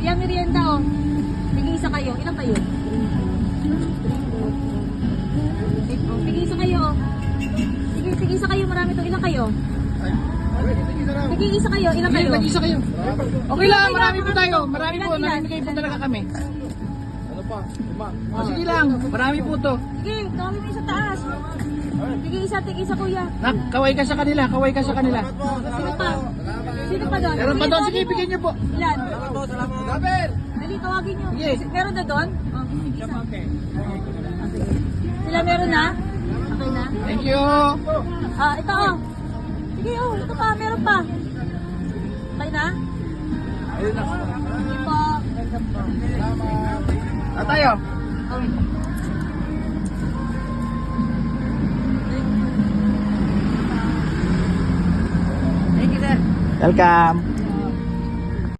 Yung merienda oh. Sige isa kayo. Ilan kayo? Sige isa kayo oh. Sige isa kayo. Marami to. Ilan kayo? Sige isa kayo. Ilan kayo? Nag-isa kayo. Okay lang, marami po tayo. Marami po. Namimigay po talaga kami. Ano pa? 5. Sige lang, marami po to. Sige, kami mo sa taas. Sige isa, tig isa kuya. Nak, kaway ka sa kanila, kaway ka sa kanila. Sino pa? Sino pa doon? Meron pa doon, sige, tawagin mo. bigyan niyo po. Ilan? Daber! Dali, tawagin nyo. Sige. Meron na doon? Oh, isa. Sila meron na? Okay na? Thank you. Ah, ito oh. Sige oh, ito pa, meron pa. Okay na? Ayun na. Sige po. Welcome po. At tayo. Okay. Thank you, sir. Welcome.